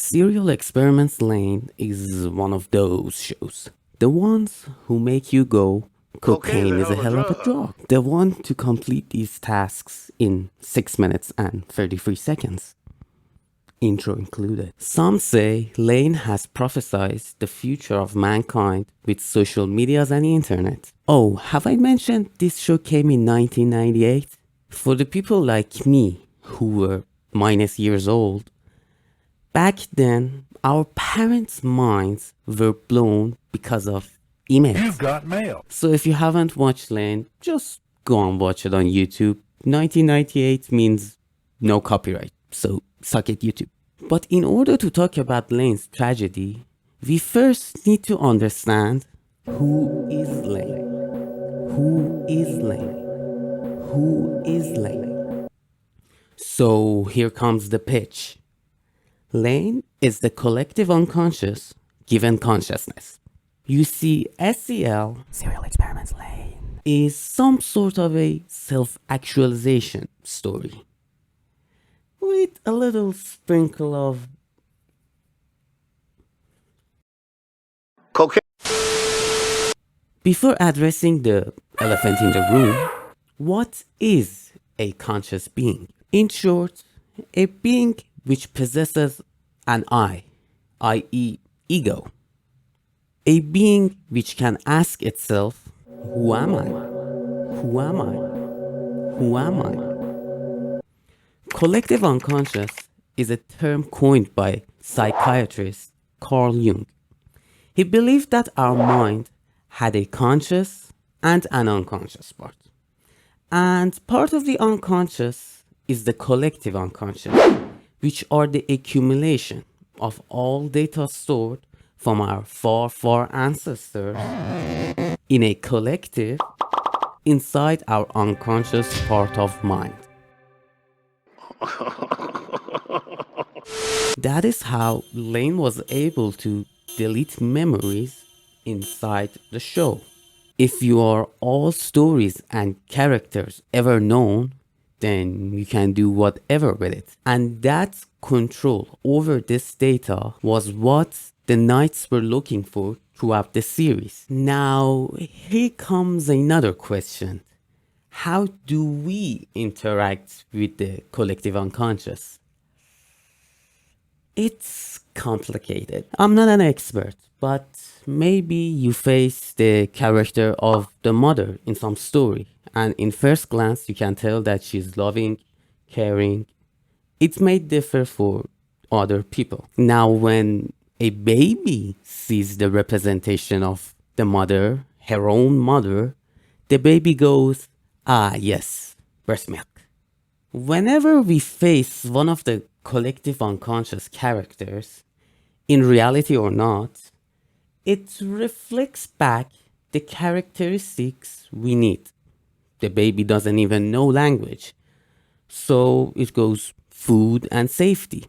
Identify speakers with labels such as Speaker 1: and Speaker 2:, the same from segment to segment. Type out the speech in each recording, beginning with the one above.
Speaker 1: Serial Experiments LAin is one of those shows. The ones who make you go, cocaine is a hell of a drug. The one to complete these tasks in 6 minutes and 33 seconds. Intro included. Some say LAin has prophesied the future of mankind with social medias and the internet. Oh, have I mentioned this show came in 1998? For the people like me who were minus years old, back then our parents' minds were blown because of emails.
Speaker 2: You've got mail.
Speaker 1: So if you haven't watched LAin, just go and watch it on YouTube. 1998 means no copyright, so suck it, YouTube. But in order to talk about LAin's tragedy, we first need to understand who is LAin. Who is LAin? Who is LAin? So here comes the pitch. LAin is the collective unconscious given consciousness. You see, SEL, Serial Experiments LAin, is some sort of a self-actualization story with a little sprinkle of
Speaker 2: Cocaine.
Speaker 1: Before addressing the elephant in the room, what is a conscious being? In short, a being which possesses an I, i.e. ego. A being which can ask itself, who am I? Who am I? Who am I? Collective unconscious is a term coined by psychiatrist Carl Jung. He believed that our mind had a conscious and an unconscious part. And part of the unconscious is the collective unconscious, which are the accumulation of all data stored from our far, far ancestors in a collective inside our unconscious part of mind. That is how LAin was able to delete memories inside the show. If you are all stories and characters ever known, then you can do whatever with it. And that control over this data was what the Knights were looking for throughout the series. Now, here comes another question. How do we interact with the collective unconscious? It's complicated. I'm not an expert, but maybe you face the character of the mother in some story, and in first glance you can tell that she's loving, caring. It may differ for other people. Now, when a baby sees the representation of the mother, her own mother, the baby goes, ah yes, breast milk. Whenever we face one of the collective unconscious characters, in reality or not, it reflects back the characteristics we need. The baby doesn't even know language, so it goes food and safety.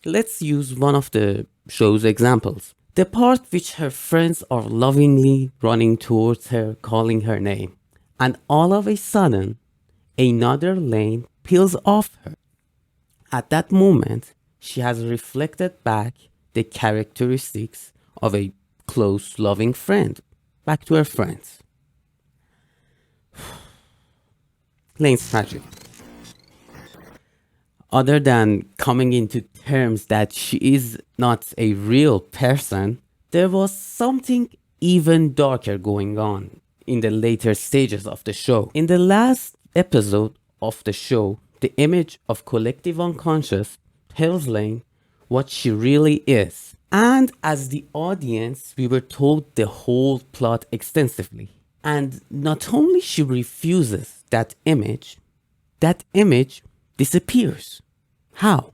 Speaker 1: Let's use one of the show's examples. The part which her friends are lovingly running towards her, calling her name, and all of a sudden, another LAin peels off her. At that moment, she has reflected back the characteristics of a close, loving friend back to her friends. LAin's tragic. Other than coming into terms that she is not a real person, there was something even darker going on in the later stages of the show. In the last episode of the show, the image of collective unconscious tells LAin what she really is. And as the audience, we were told the whole plot extensively. And not only she refuses that image disappears. How?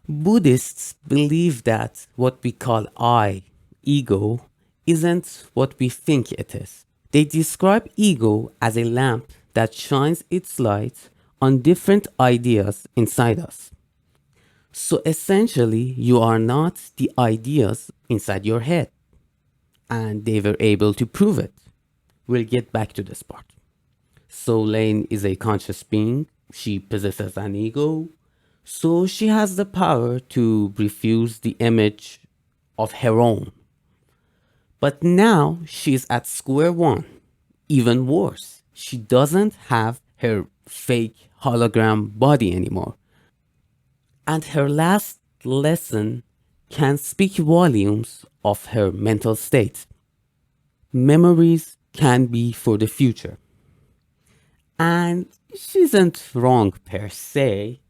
Speaker 1: Buddhists believe that what we call I, ego, isn't what we think it is. They describe ego as a lamp that shines its light on different ideas inside us. So essentially, you are not the ideas inside your head. And they were able to prove it. We'll get back to this part. So LAin is a conscious being. She possesses an ego. So she has the power to refuse the image of her own. But now she's at square one. Even worse, she doesn't have her fake hologram body anymore. And her last lesson can speak volumes of her mental state. Memories can be for the future. And she isn't wrong per se.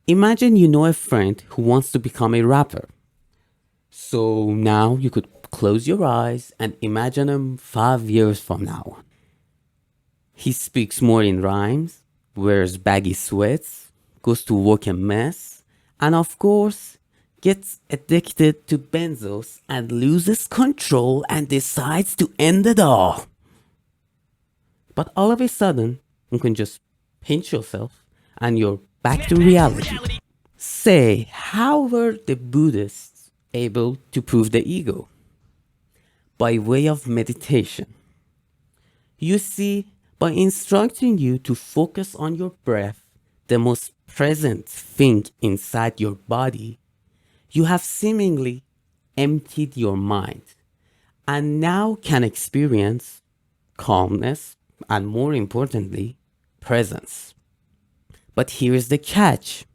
Speaker 1: Imagine you know a friend who wants to become a rapper. So now you could close your eyes and imagine him 5 years from now. He speaks more in rhymes, wears baggy sweats, goes to work a mess, and of course, gets addicted to benzos and loses control and decides to end it all. But all of a sudden, you can just pinch yourself and you're back to reality. Say, how were the Buddhists able to prove the ego? By way of meditation. You see, by instructing you to focus on your breath, the most present thing inside your body, you have seemingly emptied your mind and now can experience calmness and, more importantly, presence. But here's the catch: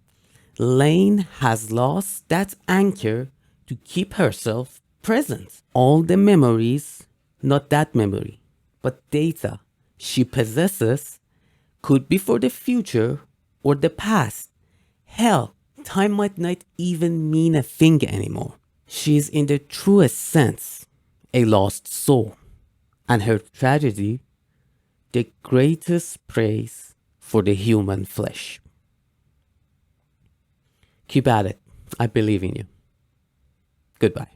Speaker 1: LAin has lost that anchor to keep herself present. All the memories, not that memory, but data she possesses could be for the future or the past. Hell, time might not even mean a thing anymore. She's in the truest sense a lost soul, and her tragedy, the greatest praise for the human flesh. Keep at it. I believe in you. Goodbye.